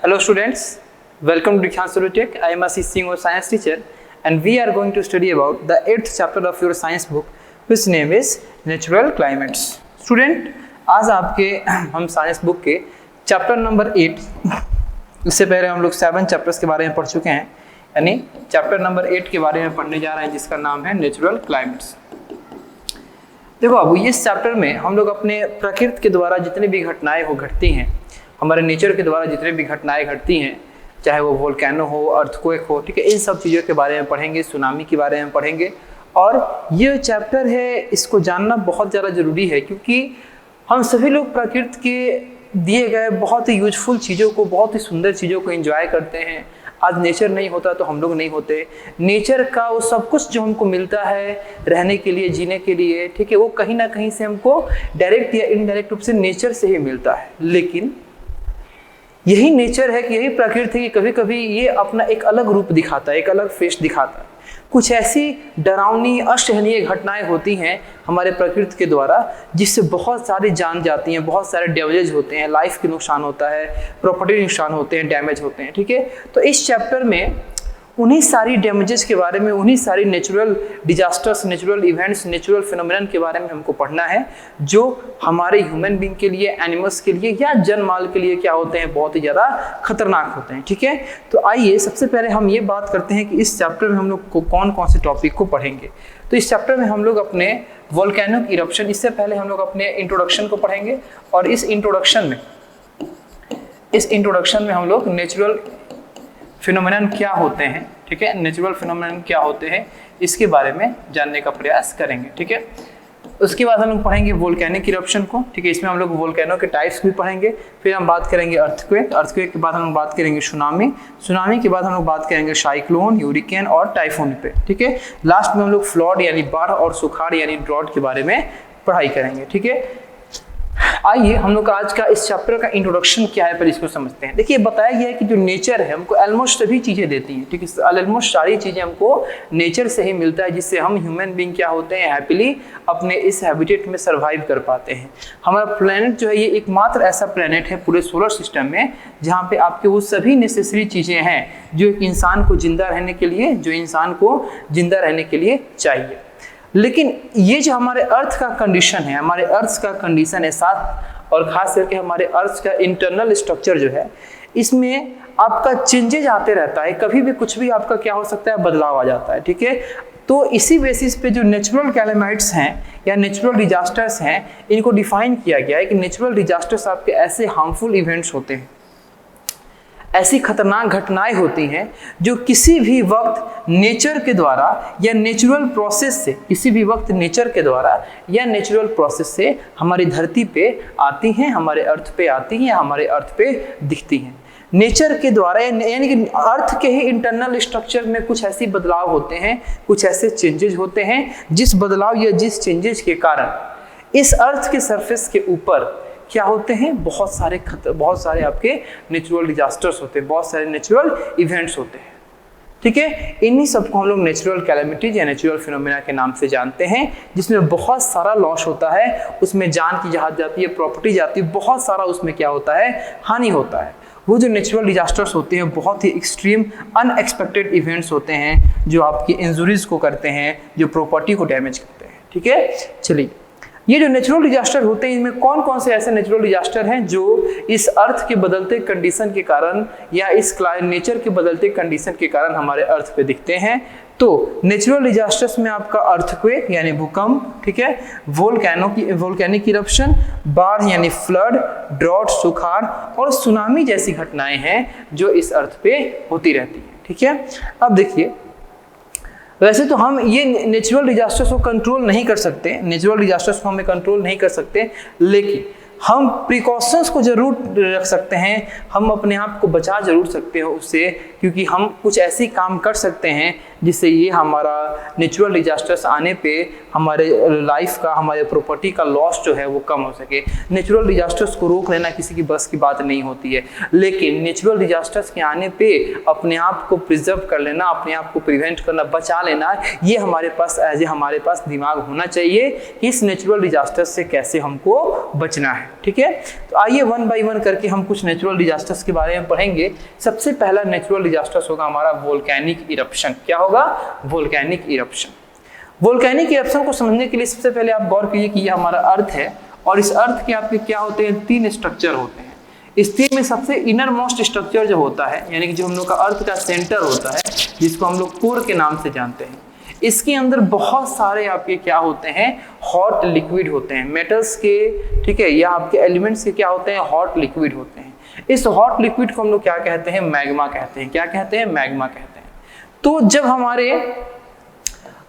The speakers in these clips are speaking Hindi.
Hello students, welcome to Dikhan Surutech. I am Ashish Singh, your science teacher, and we are going to study about the 8th chapter of your science book, whose name is Natural Climates. Student, आज आपके हम साइंस बुक के चैप्टर नंबर 8, इससे पहले हम लोग 7 चैप्टर्स के बारे में पढ़ चुके हैं, यानी चैप्टर नंबर 8 के बारे में पढ़ने जा रहे हैं जिसका नाम है नेचुरल क्लाइमेट्स। देखो अब इस चैप्टर में हम लोग अपने प्रकृति के द्वारा जितनी भी घटनाएं घटती हैं, हमारे नेचर के द्वारा जितने भी घटनाएं घटती हैं, चाहे वो वोल्केनो हो, अर्थक्वेक हो, ठीक है, इन सब चीज़ों के बारे में पढ़ेंगे, सुनामी के बारे में पढ़ेंगे। और ये चैप्टर है, इसको जानना बहुत ज़्यादा ज़रूरी है क्योंकि हम सभी लोग प्रकृति के दिए गए बहुत ही यूजफुल चीज़ों को, बहुत ही सुंदर चीज़ों को एंजॉय करते हैं। आज नेचर नहीं होता तो हम लोग नहीं होते। नेचर का वो सब कुछ जो हमको मिलता है रहने के लिए, जीने के लिए, ठीक है, वो कहीं ना कहीं से हमको डायरेक्ट या इनडायरेक्ट रूप से नेचर से ही मिलता है। लेकिन यही नेचर है कि यही प्रकृति है कि कभी कभी ये अपना एक अलग रूप दिखाता है, एक अलग फेस दिखाता है। कुछ ऐसी डरावनी असहनीय घटनाएं होती हैं हमारे प्रकृति के द्वारा जिससे बहुत सारी जान जाती हैं, बहुत सारे डैमेज होते हैं, लाइफ के नुकसान होता है, प्रॉपर्टी नुकसान होते हैं, डैमेज होते हैं, ठीक है। तो इस चैप्टर में उन्हीं सारी डैमेजेस के बारे में, उन्हीं सारी natural disasters, natural events, natural phenomenon के बारे में हमको पढ़ना है जो हमारे ह्यूमन बीइंग के लिए, एनिमल्स के लिए या जनमाल के लिए क्या होते हैं, बहुत ही ज़्यादा खतरनाक होते हैं, ठीक है। तो आइए सबसे पहले हम ये बात करते हैं कि इस चैप्टर में हम लोग को कौन कौन से टॉपिक को पढ़ेंगे। तो इस चैप्टर में हम लोग अपने वोल्केनिक इरप्शन, इससे पहले हम लोग अपने इंट्रोडक्शन को पढ़ेंगे और इस इंट्रोडक्शन में हम लोग नेचुरल फिनोमेनन क्या होते हैं, ठीक है, नेचुरल फिनोमेनन क्या होते हैं इसके बारे में जानने का प्रयास करेंगे, ठीक है। उसके बाद हम लोग पढ़ेंगे वोल्केनिक इरप्शन को, ठीक है, इसमें हम लोग वोल्केनो के टाइप्स भी पढ़ेंगे। फिर हम बात करेंगे अर्थक्वेक के बाद हम लोग बात करेंगे सुनामी के बाद हम लोग बात करेंगे साइक्लोन, यूरिकेन और टाइफून पे, ठीक है। लास्ट में हम लोग फ्लड यानी बाढ़ और सुखाड़ यानी ड्रॉट के बारे में पढ़ाई करेंगे, ठीक है। आइए हम लोग आज का इस चैप्टर का इंट्रोडक्शन क्या है पर इसको समझते हैं। देखिए बताया गया है कि जो नेचर है हमको ऑलमोस्ट सभी चीज़ें देती हैं, ठीक है, ऑलमोस्ट सारी चीज़ें हमको नेचर से ही मिलता है जिससे हम ह्यूमन बीइंग क्या होते हैं, हैप्पीली अपने इस हैबिटेट में सर्वाइव कर पाते हैं। हमारा प्लेनेट जो है ये एकमात्र ऐसा प्लेनेट है पूरे सोलर सिस्टम में जहाँ पे आपके वो सभी नेसेसरी चीज़ें हैं जो एक इंसान को जिंदा रहने के लिए चाहिए। लेकिन ये जो हमारे अर्थ का कंडीशन है, साथ और खास करके हमारे अर्थ का इंटरनल स्ट्रक्चर जो है, इसमें आपका चेंजेज आते रहता है। कभी भी कुछ भी आपका क्या हो सकता है, बदलाव आ जाता है, ठीक है। तो इसी बेसिस पे जो नेचुरल कैलेमाइट्स हैं या नेचुरल डिजास्टर्स हैं, इनको डिफाइन किया गया है कि नेचुरल डिजास्टर्स आपके ऐसे हार्मफुल इवेंट्स होते हैं, ऐसी खतरनाक घटनाएं होती हैं जो किसी भी वक्त नेचर के द्वारा या नेचुरल प्रोसेस से हमारी धरती पे आती हैं, हमारे अर्थ पे आती हैं, हमारे अर्थ पे दिखती हैं। नेचर के द्वारा यानी कि अर्थ के ही इंटरनल स्ट्रक्चर में कुछ ऐसी बदलाव होते हैं, कुछ ऐसे चेंजेज होते हैं जिस बदलाव या जिस चेंजेज के कारण इस अर्थ के सरफेस के ऊपर क्या होते हैं, बहुत सारे आपके नेचुरल डिजास्टर्स होते हैं, बहुत सारे नेचुरल इवेंट्स होते हैं, ठीक है। इन्हीं सबको हम लोग नेचुरल कैलेमिटीज या नेचुरल फिनोमेना के नाम से जानते हैं, जिसमें बहुत सारा लॉस होता है, उसमें जान की जहाज जाती है, प्रॉपर्टी जाती है, बहुत सारा उसमें क्या होता है, हानि होता है। वो जो नेचुरल डिजास्टर्स होते हैं बहुत ही एक्सट्रीम अनएक्सपेक्टेड इवेंट्स होते हैं जो आपकी इंजुरीज को करते हैं, जो प्रॉपर्टी को डैमेज करते हैं, ठीक है। चलिए, ये जो नेचुरल डिजास्टर होते हैं, इनमें कौन कौन से ऐसे नेचुरल डिजास्टर हैं जो इस अर्थ के बदलते कंडीशन के कारण या इस नेचर के बदलते कंडीशन के कारण हमारे अर्थ पे दिखते हैं। तो नेचुरल डिजास्टर्स में आपका अर्थक्वेक यानी भूकंप, ठीक है, वोल्केनिक इरप्शन, बाढ़ यानी फ्लड, ड्रॉट सुखाड़ और सुनामी जैसी घटनाएं हैं जो इस अर्थ पे होती रहती हैं, ठीक है। अब देखिए, वैसे तो हम ये नेचुरल डिजास्टर्स को कंट्रोल नहीं कर सकते, लेकिन हम प्रिकॉशंस को जरूर रख सकते हैं, हम अपने आप को बचा जरूर सकते हैं उससे, क्योंकि हम कुछ ऐसी काम कर सकते हैं जिससे ये हमारा नेचुरल डिजास्टर्स आने पे हमारे लाइफ का, हमारे प्रॉपर्टी का लॉस जो है वो कम हो सके। नेचुरल डिजास्टर्स को रोक लेना किसी की बस की बात नहीं होती है, लेकिन नेचुरल डिजास्टर्स के आने पे अपने आप को प्रिजर्व कर लेना, अपने आप को प्रिवेंट करना, बचा लेना, ये हमारे पास दिमाग होना चाहिए कि इस नेचुरल डिजास्टर्स से कैसे हमको बचना है। ठीक है। तो आइए वन बाय वन करके हम कुछ नेचुरल डिजास्टर्स के बारे में पढ़ेंगे। सबसे पहला नेचुरल डिजास्टर्स होगा हमारा वोल्केनिक इरप्शन। क्या होगा? Volcanic eruption. वोल्केनिक इरप्शन को समझने के लिए सबसे पहले आप गौर कीजिए कि यह हमारा अर्थ है और इस अर्थ के आपके क्या होते हैं? 3 स्ट्रक्चर होते हैं। इस 3 में सबसे इनर मोस्ट स्ट्रक्चर जो होता है, यानी कि जो हम लोग का अर्थ का सेंटर होता है, जिसको हम लोग कोर के नाम से जानते हैं, इसके अंदर बहुत सारे आपके क्या होते हैं? हॉट लिक्विड होते हैं, मेटल्स के, ठीक है, या आपके एलिमेंट्स के क्या होते हैं? हॉट लिक्विड होते हैं। इस हॉट लिक्विड को हम लोग क्या कहते हैं? मैग्मा कहते हैं। क्या कहते हैं? मैग्मा कहते हैं। तो जब हमारे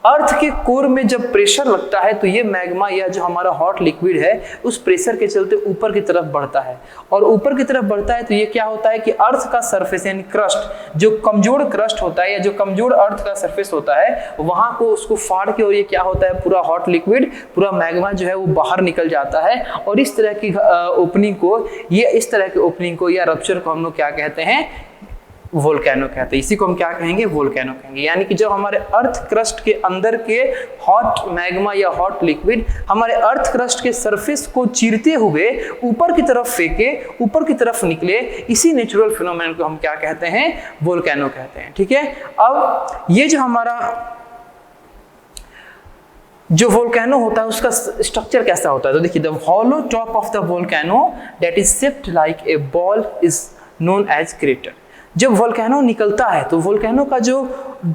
अर्थ के कोर में जब प्रेशर लगता है तो ये मैग्मा या जो हमारा हॉट लिक्विड है उस प्रेशर के चलते ऊपर की तरफ बढ़ता है, और ऊपर की तरफ बढ़ता है तो ये क्या होता है कि अर्थ का सरफेस यानी क्रस्ट, जो कमजोर क्रस्ट होता है या जो कमजोर अर्थ का सरफेस होता है, वहां को उसको फाड़ के, और ये क्या होता है? पूरा हॉट लिक्विड, पूरा मैग्मा जो है वो बाहर निकल जाता है। और इस तरह की ओपनिंग को, ये इस तरह की ओपनिंग को या रप्चर को हम लोग क्या कहते हैं? वोल्केनो कहते हैं। इसी को हम क्या कहेंगे? वोल्केनो कहेंगे। यानी कि जब हमारे अर्थ क्रस्ट के अंदर के हॉट मैग्मा या हॉट लिक्विड हमारे अर्थ क्रस्ट के सरफेस को चीरते हुए ऊपर की तरफ फेंके, ऊपर की तरफ निकले, इसी नेचुरल फिनोमेनन को हम क्या कहते हैं? वोल्केनो कहते हैं। ठीक है। अब ये जो हमारा जो वोल्केनो होता है उसका स्ट्रक्चर कैसा होता है? तो देखिए, the hollow top of the volcano that is shaped like a ball is known as crater. जब वोल्केनो निकलता है तो वोल्केनो का जो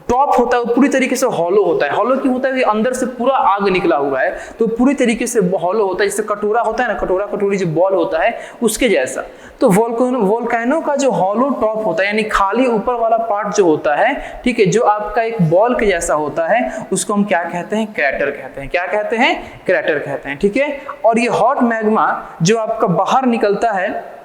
टॉप होता है वो पूरी तरीके से हॉलो होता है। हॉलो क्यों होता है? अंदर से पूरा आग निकला हुआ है तो पूरी तरीके से हॉलो होता है, जैसे कटोरा होता है ना, कटोरा कटोरी जो बॉल होता है उसके जैसा। तो वोल्केनो का जो हॉलो टॉप होता है यानी खाली ऊपर वाला पार्ट जो होता है, ठीक है, जो आपका एक बॉल के जैसा होता है, उसको हम क्या कहते हैं? क्रैटर कहते हैं। क्या कहते हैं? क्रैटर कहते हैं। ठीक है। और ये हॉट मैग्मा जो आपका बाहर निकलता है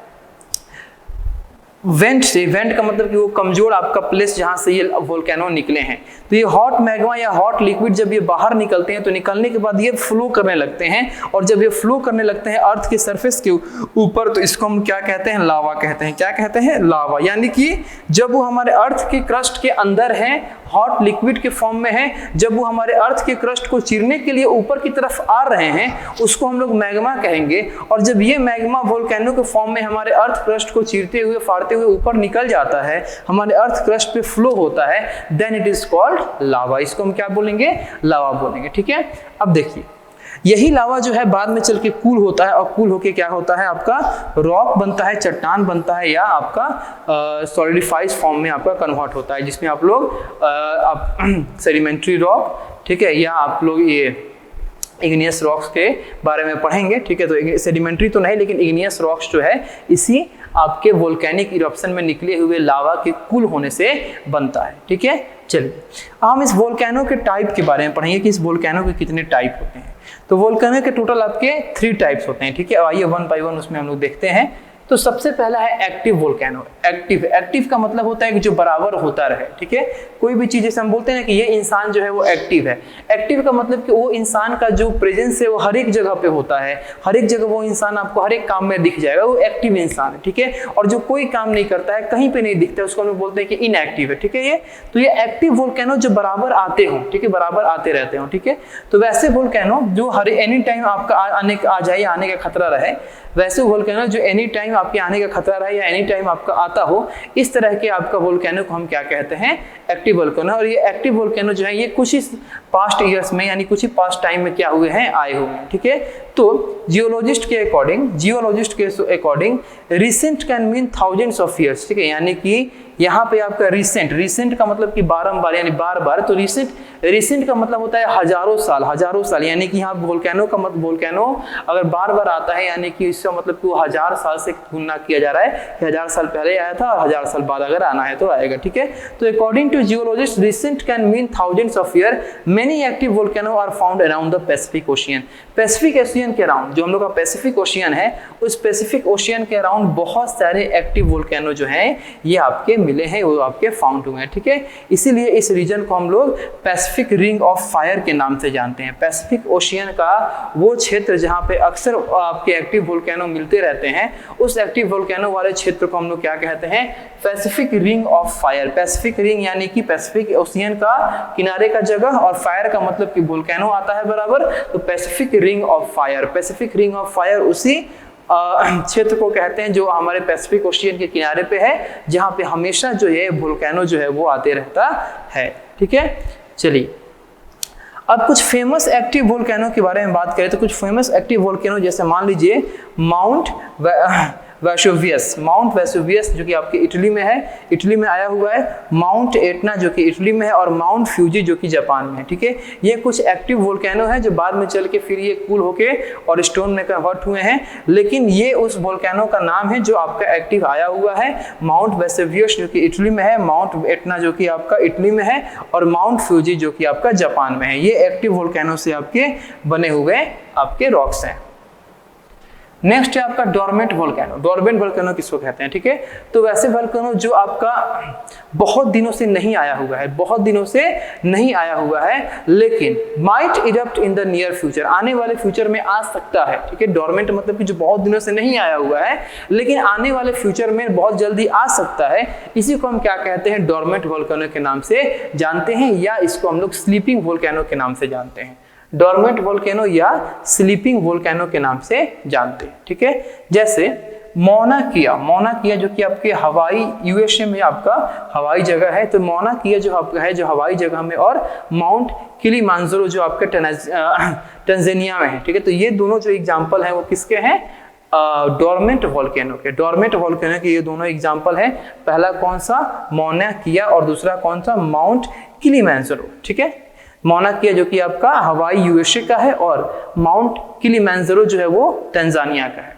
वेंट से, वेंट का मतलब कि वो कमजोर आपका प्लेस जहां से ये वोल्केनो निकले हैं, तो ये हॉट मैग्मा या हॉट लिक्विड जब ये बाहर निकलते हैं तो निकलने के बाद ये फ्लो करने लगते हैं, और जब ये फ्लो करने लगते हैं अर्थ के सरफेस के ऊपर तो इसको हम क्या कहते हैं? लावा कहते हैं। क्या कहते हैं? लावा। यानी कि जब वो हमारे अर्थ के क्रस्ट के अंदर है, हॉट लिक्विड के फॉर्म में है, जब वो हमारे अर्थ के क्रस्ट को चीरने के लिए ऊपर की तरफ आ रहे हैं उसको हम लोग मैग्मा कहेंगे। और जब ये मैग्मा वोल्केनो के फॉर्म में हमारे अर्थ क्रस्ट को चीरते हुए, फाड़ते हुए ऊपर निकल जाता है, हमारे अर्थ क्रस्ट पे फ्लो होता है, देन इट इज कॉल्ड लावा। इसको हम क्या बोलेंगे? लावा बोलेंगे। ठीक है। अब देखिए, यही लावा जो है बाद में चल के कूल होता है, और कूल होके क्या होता है? आपका रॉक बनता है, चट्टान बनता है, या आपका सॉलिडिफाइड फॉर्म में आपका कन्वर्ट होता है, जिसमें आप लोग सेडिमेंट्री रॉक, ठीक है, या आप लोग ये इग्नियस रॉक्स के बारे में पढ़ेंगे। ठीक है। तो सेडिमेंट्री तो नहीं, लेकिन इग्नियस रॉक्स जो है इसी आपके वोल्केनिक इरप्शन में निकले हुए लावा के कूल होने से बनता है। ठीक है। चलिए हम इस वोल्केनो के टाइप के बारे में पढ़ेंगे कि इस वोल्केनो के कितने टाइप होते हैं। तो वोल्केनो के टोटल आपके 3 टाइप्स होते हैं। ठीक है। आइए वन बाय वन उसमें हम लोग देखते हैं। तो सबसे पहला है एक्टिव वोल्केनो। एक्टिव का मतलब होता है कि जो बराबर होता रहे। ठीक है। कोई भी चीज जैसे हम बोलते हैं ना कि ये इंसान जो है वो एक्टिव है। एक्टिव का मतलब कि वो इंसान का जो प्रेजेंस है वो हर एक जगह पे होता है, हर एक जगह वो इंसान आपको हर एक काम में दिख जाएगा, वो एक्टिव इंसान है। ठीक है। और जो कोई काम नहीं करता है, कहीं पे नहीं दिखता है, उसको हम लोग बोलते हैं कि इनएक्टिव है। ठीक है। ये तो ये एक्टिव वोल्केनो जो बराबर आते हो, ठीक है, बराबर आते रहते हो। ठीक है। तो वैसे वोल्केनो जो हर एनी टाइम आपका आने का खतरा रहे, वैसे वोल्केनो जो एनी टाइम आपके आने का खतरा रहे या एनी टाइम आपका आता हो, इस तरह के आपका वोल्केनो को हम क्या कहते हैं? Active volcano. और ये एक्टिव वोल्केनो जो है ये कुछ ही पास्ट ईयर्स में यानी कुछ ही पास्ट टाइम में क्या हुए हैं? आए हुए हैं। ठीक है। तो जियोलॉजिस्ट के according recent can mean thousands of years. ठीक है। यानी कि यहाँ पे आपका रिसेंट का मतलब कि बारंबार यानी बार बार, तो रिसेंट का मतलब होता है हजारों साल। यानी कि यहाँ वोल्केनो का मतलब वोल्केनो अगर बार बार आता है यानी कि इसका मतलब कि वो 1000 साल से तुलना किया जा रहा है कि 1000 साल पहले आया था और 1000 साल बाद अगर आना है तो आएगा। ठीक है। तो according to geologist recent can mean thousands of year. Many active volcano are found around the Pacific Ocean. Pacific Ocean के अराउंड, जो हम लोग का पैसिफिक ओशियन है, उस पैसिफिक ओशियन के अराउंड बहुत सारे एक्टिव वोल्केनो जो हैं ये आपके मिले हैं, वो आपके फाउंड हुए हैं। ठीक है। इसीलिए इस रीजन को हम लोग पैसिफिक रिंग ऑफ फायर के नाम से जानते हैं। पैसिफिक ओशियन का वो क्षेत्र जहाँ पे अक्सर आपके एक्टिव वोल्केनो मिलते रहते हैं, उस एक्टिव वोल्केनो वाले क्षेत्र को हम लोग क्या कहते हैं? Pacific ring of fire. Pacific ring यानी कि पैसिफिक ओशियन का किनारे का जगह, और फायर का मतलब कि वोल्केनो आता है बराबर, तो Pacific ring of fire. Pacific ring of fire उसी क्षेत्र को कहते हैं जो हमारे पैसिफिक ओशियन के किनारे पे है, जहाँ पे हमेशा जो है वोल्केनो जो है वो आते रहता है। ठीक है, चलिए अब कुछ फेमस एक्टिव वोल्केनो के बारे में बात करें तो कुछ फेमस एक्टिव वोल्केनो जैसे मान लीजिए माउंट वेसुवियस जो कि आपके इटली में है, इटली में आया हुआ है, माउंट एटना जो कि इटली में है, और माउंट फ्यूजी जो कि जापान में है। ठीक है, ये कुछ एक्टिव वोल्केनो है जो बाद में चल के फिर ये कूल होके और स्टोन में कन्वर्ट हुए हैं, लेकिन ये उस वोल्केनो का नाम है जो आपका एक्टिव आया हुआ है। माउंट वेसुवियस जो कि इटली में है, माउंट एटना जो कि आपका इटली में है, और माउंट फ्यूजी जो कि आपका जापान में है। ये एक्टिव वोल्केनो से आपके बने हुए आपके रॉक्स हैं। नेक्स्ट है आपका डोरमेंट वोल्केनो। डोरमेंट वोल्केनो किसको कहते हैं? ठीक है, तो वैसे वोल्केनो जो आपका बहुत दिनों से नहीं आया हुआ है, बहुत दिनों से नहीं आया हुआ है, लेकिन might erupt in the near future, आने वाले फ्यूचर में आ सकता है। ठीक है, डोरमेंट मतलब कि जो बहुत दिनों से नहीं आया हुआ है लेकिन आने वाले फ्यूचर में बहुत जल्दी आ सकता है, इसी को हम क्या कहते हैं? डोरमेंट वोल्केनो के नाम से जानते हैं, या इसको हम लोग स्लीपिंग वोल्केनो के नाम से जानते हैं। डोरमेंट वोल्केनो या स्लीपिंग वोल्केनो के नाम से जानते हैं। ठीक है, जैसे मौना किया जो कि आपके हवाई यूएसए में आपका हवाई जगह है, तो मौना किया जो आपका है जो हवाई जगह में, और माउंट किलिमांजारो जो आपके टंजानिया में है। ठीक है, तो ये दोनों जो एग्जाम्पल हैं वो किसके हैं? डोरमेंट वोल्केनो के। डोरमेंट वोल्केनो के ये दोनों एग्जाम्पल हैं। पहला कौन सा? मौना किया, और दूसरा कौन सा? Mount Kilimanjaro. ठीक है, मौना किया जो कि आपका हवाई यूएसए का है, और माउंट किलिमांजारो जो है वो तंजानिया का है।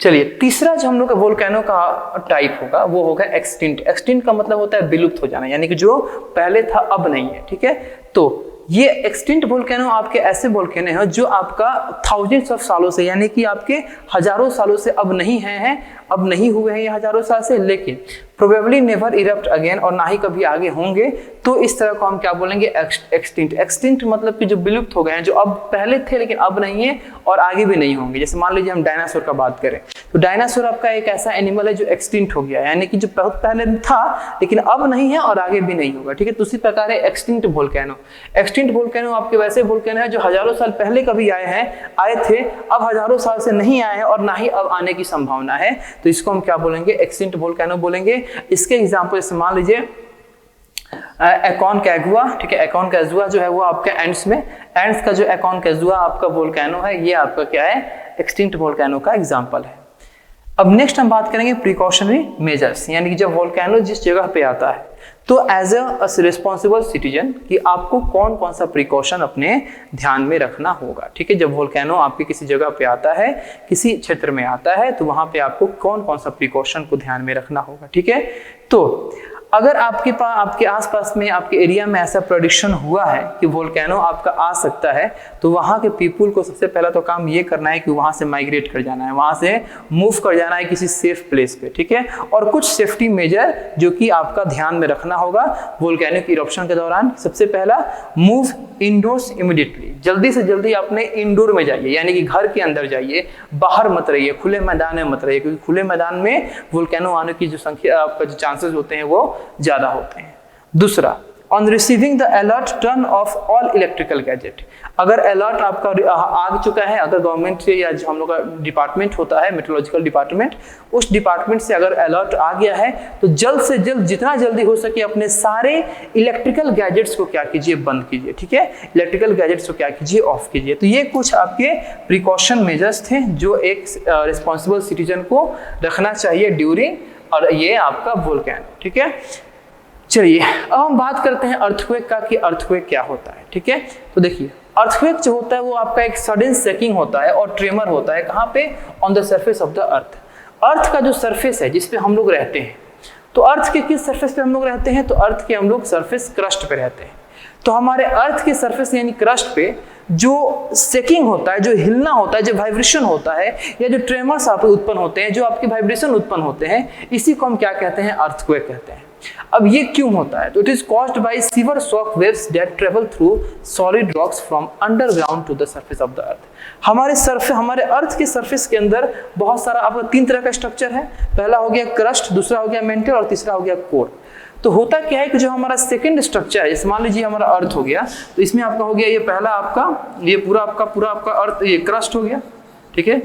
चलिए, तीसरा जो हम लोग का वोल्केनो का टाइप होगा वो होगा एक्सटिंक्ट। एक्सटिंक्ट का मतलब होता है विलुप्त हो जाना, यानी कि जो पहले था अब नहीं है। ठीक है, तो ये एक्सटिंक्ट वोल्केनो आपके ऐसे वोल्केनो हैं जो आपका थाउजेंड्स ऑफ सालों से, यानी कि आपके हजारों सालों से अब नहीं हैं, अब नहीं हुए हैं ये हजारों साल से, लेकिन प्रोबेबली नेवर इरप्ट अगेन, और ना ही कभी आगे होंगे। तो इस तरह को हम क्या बोलेंगे? एक्सटिंक्ट। एक्सटिंक्ट मतलब कि जो विलुप्त हो गए हैं, जो अब पहले थे लेकिन अब नहीं है और आगे भी नहीं होंगे। जैसे मान लीजिए हम डायनासोर का बात करें, तो डायनासोर आपका एक ऐसा एनिमल है जो एक्सटिंक्ट हो गया, यानी कि जो बहुत पहले था लेकिन अब नहीं है और आगे भी नहीं होगा। ठीक है, तो उसी प्रकार है एक्सटिंक्ट वोल्केनो। एक्सटिंक्ट वोल्केनो आपके वैसे वोल्केनो है जो हजारों साल पहले कभी आए थे, अब हजारों साल से नहीं आए हैं और ना ही अब आने की संभावना है, तो इसको हम क्या बोलेंगे? एक्सटिंक्ट वोल्केनो बोलेंगे। इसके एग्जांपल जैसे मान लीजिए एकोनकागुआ। ठीक है, एकोनकागुआ जो है वो आपके एंड्स में, एंड्स का जो एकोनकागुआ आपका वोल्केनो है, ये आपका क्या है? एक्सटिंक्ट वोल्केनो का एग्जांपल है। अब नेक्स्ट हम बात करेंगे प्रिकॉशनरी मेजर्स, यानी कि जब वोल्केनो जिस जगह पे आता है तो एज अ रिस्पॉन्सिबल सिटीजन कि आपको कौन कौन सा प्रिकॉशन अपने ध्यान में रखना होगा। ठीक है, जब वोल्केनो आपके किसी जगह पे आता है, किसी क्षेत्र में आता है, तो वहां पे आपको कौन कौन सा प्रिकॉशन को ध्यान में रखना होगा। ठीक है, तो अगर आपके पास, आपके आसपास में, आपके एरिया में ऐसा प्रेडिक्शन हुआ है कि वोल्केनो आपका आ सकता है, तो वहाँ के पीपुल को सबसे पहला तो काम ये करना है कि वहाँ से माइग्रेट कर जाना है, वहाँ से मूव कर जाना है किसी सेफ प्लेस पे। ठीक है, और कुछ सेफ्टी मेजर जो कि आपका ध्यान में रखना होगा वोल्केनिक इरप्शन के दौरान। सबसे पहला, मूव इंडोर्स इमीडिएटली, जल्दी से जल्दी अपने इंडोर में जाइए, यानी कि घर के अंदर जाइए, बाहर मत रहिए, खुले मैदान में मत रहिए, क्योंकि खुले मैदान में वोल्केनो आने की जो संख्या, आपका जो चांसेस होते हैं वो ज्यादा होते हैं। दूसरा, on receiving the alert turn off all electrical gadget, अगर अलर्ट आपका आ चुका है, अगर गवर्नमेंट से या जो हम लोग का डिपार्टमेंट होता है मेट्रोलॉजिकल डिपार्टमेंट, उस डिपार्टमेंट से अगर अलर्ट आ गया है तो जल्द से जल्द जितना जल्दी हो सके अपने सारे इलेक्ट्रिकल गैजेट्स को क्या कीजिए? बंद कीजिए। ठीक है, इलेक्ट्रिकल गैजेट्स को क्या कीजिए? ऑफ कीजिए। तो ये कुछ आपके प्रिकॉशन मेजर्स थे जो एक रिस्पॉन्सिबल सिटीजन को रखना चाहिए ड्यूरिंग और ये आपका वोल्केनो। ठीक है, चलिए अब हम बात करते हैं अर्थक्वेक का कि अर्थक्वेक क्या होता है। ठीक है, तो देखिए अर्थक्वेक जो होता है वो आपका एक सडन शेकिंग होता है और ट्रेमर होता है। कहाँ पे? On the surface of the earth. Earth का जो सरफेस है जिस पे हम लोग रहते हैं, तो अर्थ के किस सरफेस पे हम लोग रहते हैं? तो अर्थ के हम लोग सरफेस क्रस्ट पे रहते हैं। तो हमारे अर्थ के सरफेस यानी क्रस्ट पे जो शेकिंग होता है, जो हिलना होता है, जो वाइब्रेशन होता है, या जो ट्रेमर्स आप उत्पन्न होते हैं, जो आपके वाइब्रेशन उत्पन्न होते हैं, इसी को हम क्या कहते हैं? अर्थक्वेक कहते हैं। अब ये क्यों होता है? तो it is caused by severe shock waves that travel through solid rocks from underground to the surface of the earth. हमारे अर्थ के सरफेस के अंदर बहुत सारा आपका 3 तरह का स्ट्रक्चर है। पहला हो गया क्रस्ट, दूसरा हो गया मेंटल और तीसरा हो गया कोर। तो होता क्या है कि जो हमारा सेकंड स्ट्रक्चर है, जैसे मान लीजिए हमारा अर्थ हो गया, तो इसमें आपका हो गया ये पहला आपका ये पूरा आपका अर्थ, ये क्रस्ट हो गया, ठीक है,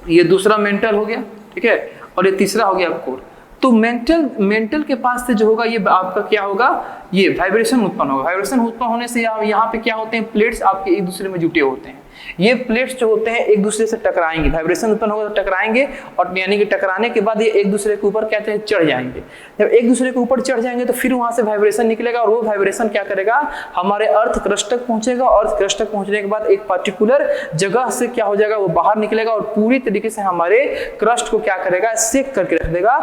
ये दूसरा मेंटल हो गया, ठीक है, और ये तीसरा हो गया कोर। तो मेंटल के पास से जो होगा ये आपका क्या होगा, ये वाइब्रेशन उत्पन्न होगा। वाइब्रेशन उत्पन्न होने से यहाँ पे क्या होते हैं, प्लेट्स आपके एक दूसरे में जुटे होते हैं। ये प्लेट्स जो होते हैं एक दूसरे से टकराएंगे, वाइब्रेशन उत्पन्न होगा तो टकराएंगे, और यानी कि टकराने के बाद ये एक दूसरे के ऊपर कहते हैं चढ़ जाएंगे। जब एक दूसरे के ऊपर चढ़ जाएंगे तो फिर वहां से वाइब्रेशन निकलेगा, और वो वाइब्रेशन क्या करेगा, हमारे अर्थ क्रस्ट तक पहुंचेगा, और क्रिस्टल पहुंचने के बाद एक पर्टिकुलर जगह से क्या हो जाएगा, वो बाहर निकलेगा और पूरी तरीके से हमारे क्रस्ट को क्या करेगा, सेक करके रख देगा,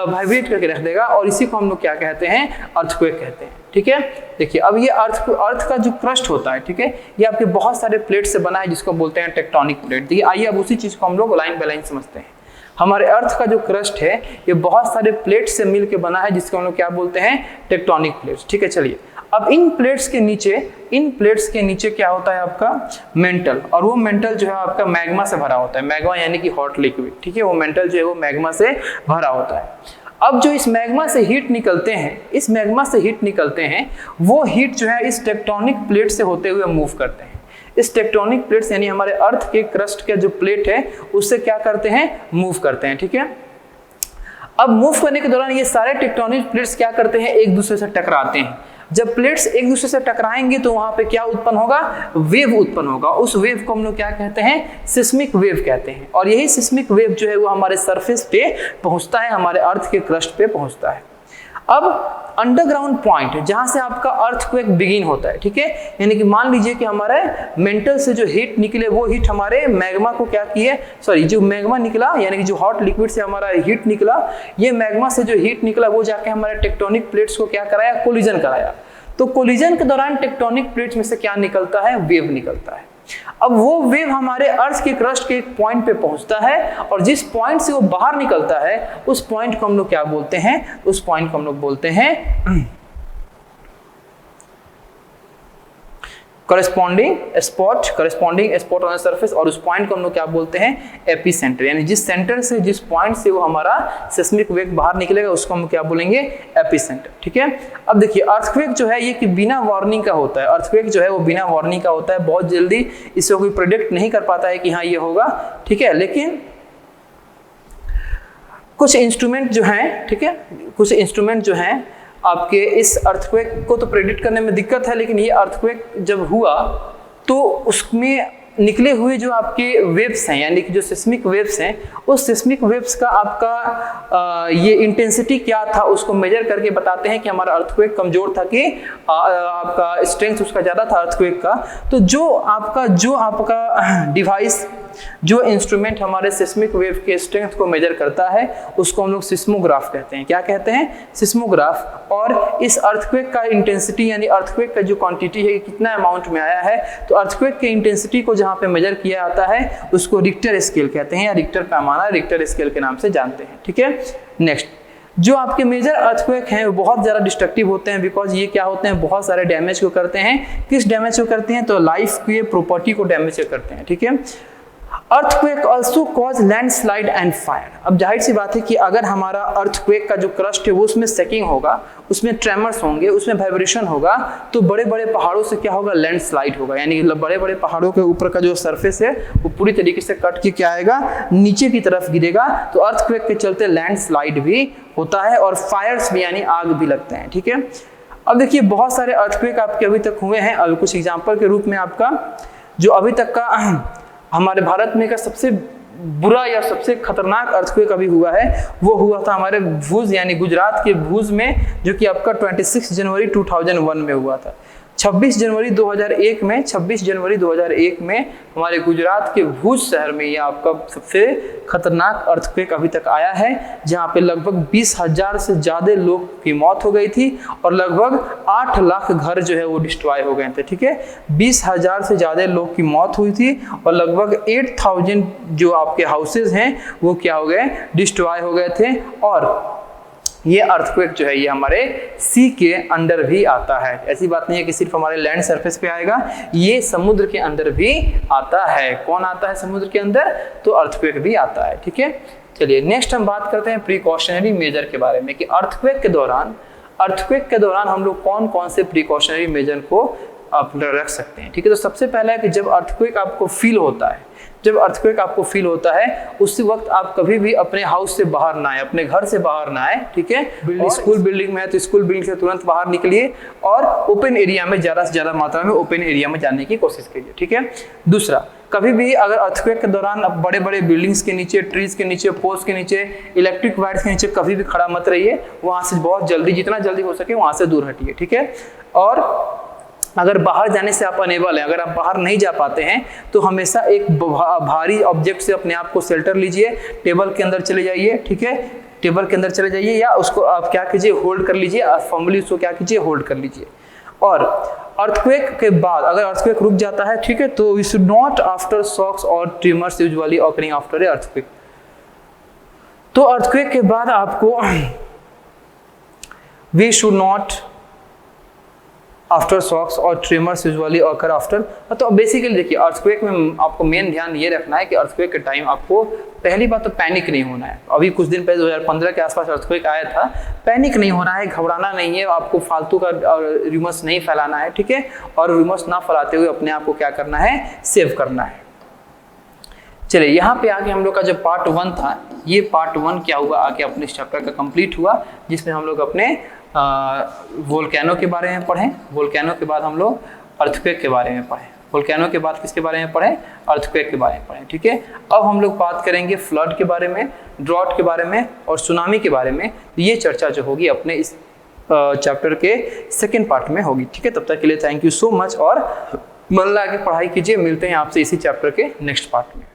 वाइब्रेट करके रख देगा, और इसी को हम लोग क्या कहते हैं, अर्थक्वेक कहते हैं। ठीक है, देखिए अब ये अर्थ का जो क्रस्ट होता है, ठीक है, ये आपके बहुत सारे प्लेट से बना है जिसको बोलते हैं टेक्टोनिक प्लेट। देखिए आइए अब उसी चीज को हम लोग लाइन बाय लाइन समझते हैं। हमारे अर्थ का जो क्रस्ट है ये बहुत सारे प्लेट से मिलकर बना है जिसको हम लोग क्या बोलते हैं, टेक्टोनिक प्लेट्स। ठीक है, चलिए अब इन प्लेट्स के नीचे क्या होता है आपका मेंटल, और वो मेंटल जो है आपका मैग्मा से भरा होता है। मैग्मा यानी कि हॉट लिक्विड, ठीक है, वो मेंटल जो है वो मैग्मा से भरा होता है। अब जो इस मैग्मा से हीट निकलते हैं, वो हीट जो है इस टेक्टोनिक प्लेट से होते हुए मूव करते हैं। इस टेक्टोनिक प्लेट्स यानी हमारे अर्थ के क्रस्ट के जो प्लेट है उससे क्या करते हैं, मूव करते हैं। ठीक है, अब मूव करने के दौरान ये सारे टेक्टोनिक प्लेट्स क्या करते हैं, एक दूसरे से टकराते हैं। जब प्लेट्स एक दूसरे से टकराएंगे तो वहां पे क्या उत्पन्न होगा, वेव उत्पन्न होगा। उस वेव को हम लोग क्या कहते हैं, सिस्मिक वेव कहते हैं। और यही सिस्मिक वेव जो है वो हमारे सरफेस पे पहुंचता है, हमारे अर्थ के क्रस्ट पे पहुंचता है। अब अंडरग्राउंड पॉइंट जहां से आपका अर्थक्वेक बिगिन होता है, ठीक है, यानी कि मान लीजिए कि हमारे मेंटल से जो हीट निकले वो हीट हमारे मैग्मा को क्या किए, जो मैग्मा निकला यानी कि जो हॉट लिक्विड से हमारा हीट निकला, ये मैग्मा से जो हीट निकला वो जाके हमारे टेक्टोनिक प्लेट्स को क्या कराया, कोलिजन कराया। तो कोलिजन के दौरान टेक्टोनिक प्लेट्स में से क्या निकलता है, वेव निकलता है। अब वो वेव हमारे अर्थ के क्रस्ट के एक पॉइंट पे पहुंचता है, और जिस पॉइंट से वो बाहर निकलता है उस पॉइंट को हम लोग क्या बोलते हैं, उस पॉइंट को हम लोग बोलते हैं corresponding spot on the surface, और उस पॉइंट को हम लोग क्या बोलते हैं, एपिसेंटर। यानी जिस सेंटर से, जिस पॉइंट से वो हमारा सिस्मिक वेव बाहर निकलेगा उसको हम क्या बोलेंगे, एपिसेंटर। ठीक है, अब देखिए अर्थक्वेक जो है ये कि बिना वार्निंग का होता है। अर्थक्वेक जो है वो बिना वार्निंग का होता है, बहुत जल्दी इसको कोई प्रेडिक्ट नहीं कर पाता है कि हाँ ये होगा। ठीक है, लेकिन कुछ इंस्ट्रूमेंट जो हैं, ठीक है, कुछ इंस्ट्रूमेंट जो हैं आपके इस अर्थक्वेक को तो प्रेडिक्ट करने में दिक्कत है, लेकिन ये अर्थक्वेक जब हुआ तो उसमें निकले हुए जो आपके वेव्स हैं यानी कि जो सिस्मिक वेव्स हैं, उस सिस्मिक वेव्स का आपका ये इंटेंसिटी क्या था उसको मेजर करके बताते हैं कि हमारा अर्थक्वेक कमजोर था कि आपका स्ट्रेंथ उसका ज़्यादा था अर्थक्वेक का। तो जो आपका डिवाइस, जो इंस्ट्रूमेंट हमारे सिस्मिक वेव के स्ट्रेंथ को मेजर करता है उसको हम लोग सिस्मोग्राफ कहते हैं। क्या कहते हैं, सिस्मोग्राफ। और इस अर्थक्वेक का इंटेंसिटी यानी अर्थक्वेक का जो क्वांटिटी है कितना अमाउंट में आया है, तो अर्थक्वेक के इंटेंसिटी को जहाँ पे मेजर किया जाता है उसको रिक्टर स्केल कहते हैं, या रिक्टर पैमाना, रिक्टर स्केल के नाम से जानते हैं। ठीक है, नेक्स्ट जो आपके मेजर अर्थक्वेक हैं वो बहुत ज़्यादा डिस्ट्रक्टिव होते हैं, बिकॉज ये क्या होते हैं, बहुत सारे डैमेज को करते हैं। किस डैमेज को करते हैं, तो लाइफ के प्रॉपर्टी को डैमेज करते हैं। ठीक है, earthquake also cause landslide and fire. अब जाहिर सी बात है कि अगर हमारा अर्थक्वेक का जो क्रस्ट है वो उसमें सेकिंग होगा, उसमें ट्रेमर्स होंगे, उसमें वाइब्रेशन होगा, तो बड़े बड़े पहाड़ों से क्या होगा, लैंडस्लाइड होगा। यानी बड़े बड़े पहाड़ों के ऊपर का जो सरफेस है वो पूरी तरीके से कट के क्या आएगा, नीचे की तरफ गिरेगा। तो अर्थक्वेक के चलते लैंडस्लाइड भी होता है और फायर्स भी यानी आग भी लगते हैं। ठीक है, अब देखिए बहुत सारे अर्थक्वेक आपके अभी तक हुए हैं। अब कुछ एग्जाम्पल के रूप में आपका जो अभी तक का हमारे भारत में का सबसे बुरा या सबसे खतरनाक अर्थक्वेक अभी हुआ है वो हुआ था हमारे भुज यानी गुजरात के भुज में, जो कि आपका 26 जनवरी 2001 में हुआ था। 26 जनवरी 2001 में हमारे गुजरात के भुज शहर में ये आपका सबसे खतरनाक अर्थक्वेक अभी तक आया है, जहाँ पे लगभग 20,000 से ज़्यादा लोग की मौत हो गई थी और लगभग 8 लाख घर जो है वो डिस्ट्रॉय हो गए थे। ठीक है, 20,000 से ज़्यादा लोग की मौत हुई थी और लगभग 8,000 जो आपके हाउसेज हैं वो क्या हो गए, डिस्ट्रॉय हो गए थे। और ये अर्थक्वेक जो है ये हमारे सी के अंदर भी आता है। ऐसी बात नहीं है कि सिर्फ हमारे लैंड सरफेस पे आएगा, ये समुद्र के अंदर भी आता है। कौन आता है समुद्र के अंदर, तो अर्थक्वेक भी आता है। ठीक है, चलिए नेक्स्ट हम बात करते हैं प्रिकॉशनरी मेजर के बारे में कि अर्थक्वेक के दौरान हम लोग कौन कौन से प्रिकॉशनरी मेजर को आप रख सकते हैं। ठीक है, तो सबसे पहला है कि जब अर्थक्वेक आपको फील होता है उसी वक्त आप कभी भी अपने हाउस से बाहर ना आए, अपने घर से बाहर ना आए। ठीक है, स्कूल बिल्डिंग में है तो स्कूल बिल्डिंग से तुरंत बाहर निकलिए और ओपन एरिया में ज़्यादा से ज़्यादा मात्रा में ओपन एरिया में जाने की कोशिश कीजिए। ठीक है, दूसरा, कभी भी अगर अर्थक्वेक के दौरान आप बड़े बड़े बिल्डिंग्स के नीचे, ट्रीज के नीचे, पोल्स के नीचे, इलेक्ट्रिक वायर्स के नीचे कभी भी खड़ा मत रहिए, वहाँ से बहुत जल्दी, जितना जल्दी हो सके वहाँ से दूर हटिए। ठीक है, और अगर बाहर जाने से आप अनेबल हैं, अगर आप बाहर नहीं जा पाते हैं तो हमेशा एक भारी ऑब्जेक्ट से अपने आप को शेल्टर लीजिए, टेबल के अंदर चले जाइए। ठीक है, टेबल के अंदर चले जाइए या उसको आप क्या कीजिए, होल्ड कर लीजिए, फॉर्मली उसको क्या कीजिए, होल्ड कर लीजिए। और अर्थक्वेक के बाद अगर अर्थक्वेक रुक जाता है, ठीक है, तो we should not after shocks और tremors usually occurring after a earthquake. तो अर्थक्वेक के बाद आपको we should not after shocks और ट्रिमर्स यूजुअली ऑकर आफ्टर। तो बेसिकली देखिए अर्थक्वेक में आपको मेन ध्यान ये रखना है कि अर्थक्वेक के टाइम आपको पहली बात तो पैनिक नहीं होना है। अभी कुछ दिन पहले 2015 के आसपास अर्थक्वेक आया था, पैनिक नहीं होना है, घबराना नहीं है, आपको फालतू का रूमर्स नहीं फैलाना है। ठीक है, और रूमर्स ना फैलाते हुए अपने आप को क्या करना है, सेव करना है। चलिए यहाँ पे आगे हम लोग का जो पार्ट 1 था, ये पार्ट 1 क्या हुआ, आगे अपने इस चैप्टर का कंप्लीट हुआ, जिसमें हम लोग अपने वोल्केनो के बारे में पढ़ें। वोल्केनो के बाद हम लोग अर्थक्वेक के बारे में पढ़ें। वोल्केनो के बाद किसके बारे में पढ़ें, अर्थक्वेक के बारे में पढ़ें। ठीक है, अब हम लोग बात करेंगे फ्लड के बारे में, ड्रॉट के बारे में और सुनामी के बारे में। ये चर्चा जो होगी अपने इस चैप्टर के सेकेंड पार्ट में होगी। ठीक है, तब तक के लिए थैंक यू सो मच और मन लगा के पढ़ाई कीजिए। मिलते हैं आपसे इसी चैप्टर के नेक्स्ट पार्ट में।